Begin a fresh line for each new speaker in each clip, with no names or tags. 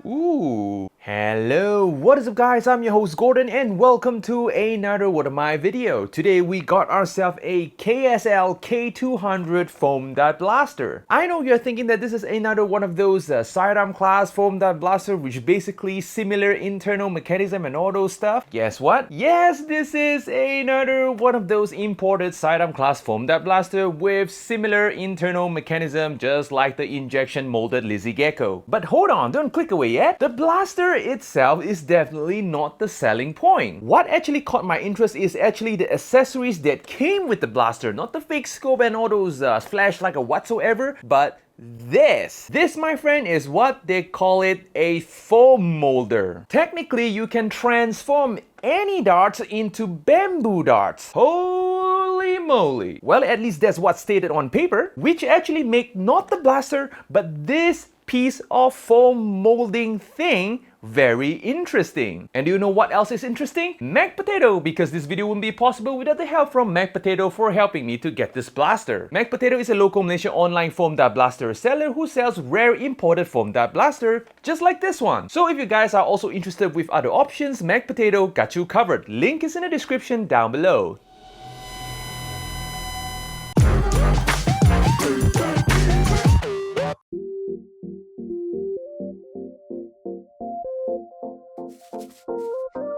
Ooh. Hello, what is up guys? I'm your host Gordon and welcome to another one of my video. Today we got ourselves a K200 foam dart blaster. I know you're thinking that this is another one of those sidearm class foam dart blaster which basically similar internal mechanism and all those stuff. Guess what? Yes, this is another one of those imported sidearm class foam dart blaster with similar internal mechanism just like the injection molded Lizzy Gecko. But hold on, don't click away yet. The blaster itself is definitely not the selling point. What actually caught my interest is actually the accessories that came with the blaster, not the fake scope and all those flashlight or whatsoever, but this, my friend, is what they call it, a foam molder. Technically, you can transform any darts into bamboo darts. Holy moly. Well, at least that's what's stated on paper, which actually make not the blaster, but this piece of foam molding thing very interesting. And do you know what else is interesting? MECH POTATO, because this video wouldn't be possible without the help from MECH POTATO for helping me to get this blaster. MECH POTATO is a local Malaysia online foam dart blaster seller who sells rare imported foam dart blaster just like this one. So if you guys are also interested with other options, MECH POTATO got you covered. Link is in the description down below.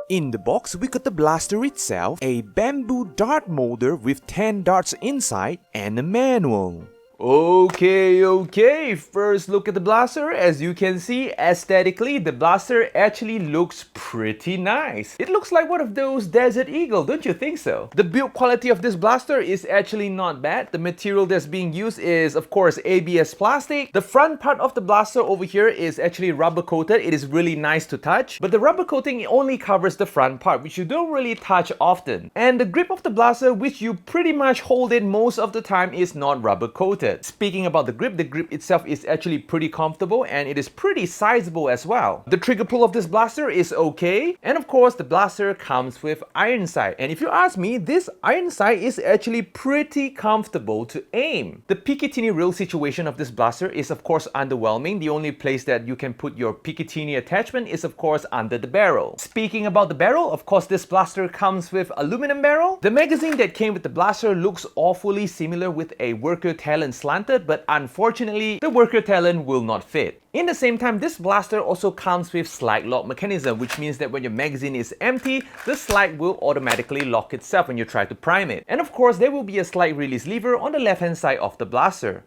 In the box, we got the blaster itself, a bamboo dart molder with 10 darts inside, and a manual. Okay, first look at the blaster. As you can see, aesthetically, the blaster actually looks pretty nice. It looks like one of those Desert Eagle, don't you think so? The build quality of this blaster is actually not bad. The material that's being used is, of course, ABS plastic. The front part of the blaster over here is actually rubber coated. It is really nice to touch, but the rubber coating only covers the front part, which you don't really touch often. And the grip of the blaster, which you pretty much hold it most of the time, is not rubber coated. Speaking about the grip itself is actually pretty comfortable and it is pretty sizable as well. The trigger pull of this blaster is okay, and of course the blaster comes with iron sight. And if you ask me, this iron sight is actually pretty comfortable to aim. The Picatinny reel situation of this blaster is of course underwhelming. The only place that you can put your Picatinny attachment is of course under the barrel. Speaking about the barrel, of course this blaster comes with aluminum barrel. The magazine that came with the blaster looks awfully similar with a worker talon slanted, but unfortunately the worker talon will not fit. In the same time, this blaster also comes with slide lock mechanism, which means that when your magazine is empty, the slide will automatically lock itself when you try to prime it. And of course, there will be a slide release lever on the left hand side of the blaster.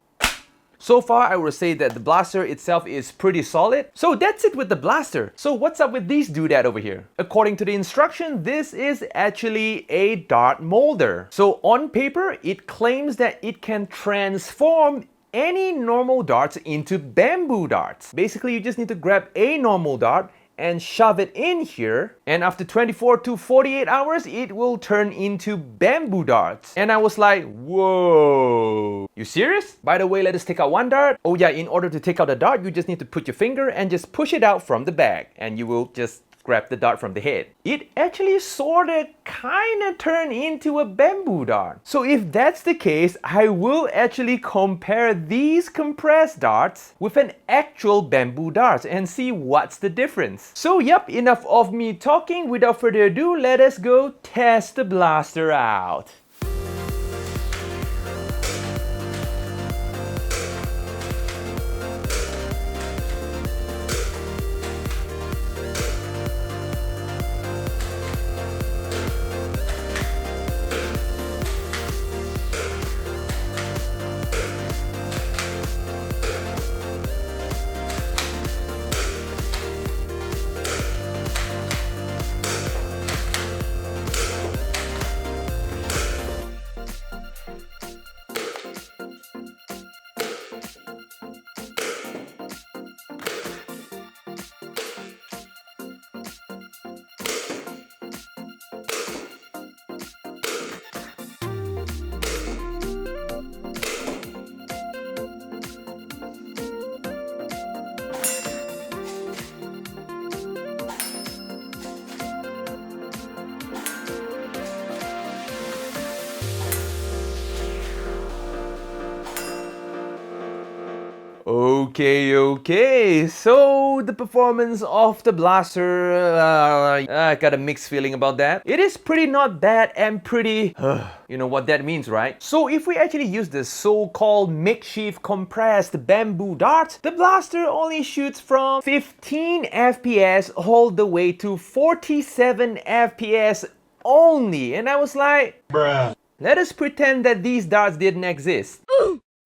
So far, I would say that the blaster itself is pretty solid. So that's it with the blaster. So what's up with these doodad over here? According to the instruction, this is actually a dart molder. So on paper, it claims that it can transform any normal darts into bamboo darts. Basically, you just need to grab a normal dart and shove it in here, and after 24 to 48 hours it will turn into bamboo darts. And I was like, whoa, you serious? By the way, let us take out one dart. Oh yeah, in order to take out the dart, you just need to put your finger and just push it out from the bag, and you will just grab the dart from the head. It actually sorta kinda turned into a bamboo dart. So if that's the case, I will actually compare these compressed darts with an actual bamboo dart and see what's the difference. So yep, enough of me talking. Without further ado, let us go test the blaster out. Okay, so the performance of the blaster, I got a mixed feeling about that. It is pretty not bad and pretty, you know what that means, right? So if we actually use the so-called makeshift compressed bamboo darts, the blaster only shoots from 15 FPS all the way to 47 FPS only. And I was like, bruh. Let us pretend that these darts didn't exist.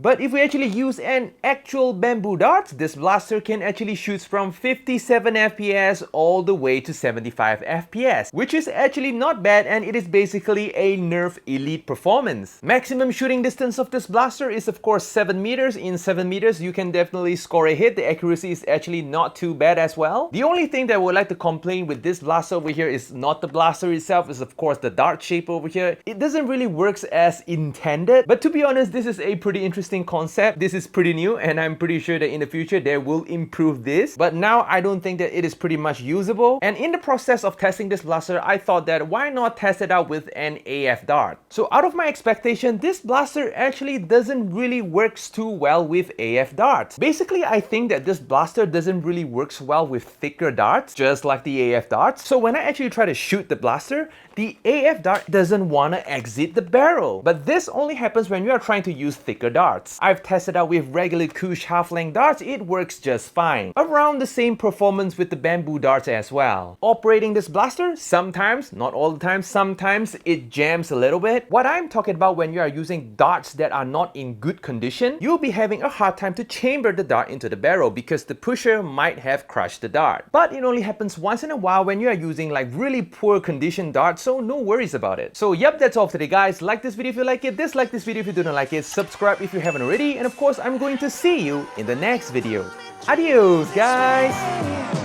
But if we actually use an actual bamboo dart, this blaster can actually shoot from 57 FPS all the way to 75 FPS, which is actually not bad, and it is basically a Nerf Elite performance. Maximum shooting distance of this blaster is of course 7 meters. In 7 meters, you can definitely score a hit. The accuracy is actually not too bad as well. The only thing that I would like to complain with this blaster over here is not the blaster itself, is of course the dart shape over here. It doesn't really work as intended, but to be honest, this is a pretty interesting concept. This is pretty new, and I'm pretty sure that in the future they will improve this, but now I don't think that it is pretty much usable. And in the process of testing this blaster, I thought that why not test it out with an AF dart. So out of my expectation, this blaster actually doesn't really works too well with AF darts. Basically, I think that this blaster doesn't really works well with thicker darts, just like the AF darts. So when I actually try to shoot the blaster, the AF dart doesn't want to exit the barrel. But this only happens when you are trying to use thicker darts. I've tested out with regular Kush half-length darts, it works just fine. Around the same performance with the bamboo darts as well. Operating this blaster, sometimes, not all the time, sometimes it jams a little bit. What I'm talking about when you are using darts that are not in good condition, you'll be having a hard time to chamber the dart into the barrel because the pusher might have crushed the dart. But it only happens once in a while when you are using like really poor condition darts, so no worries about it. So yep, that's all for today guys. Like this video if you like it, dislike this video if you don't like it, subscribe if you haven't already, and of course I'm going to see you in the next video. Adios guys!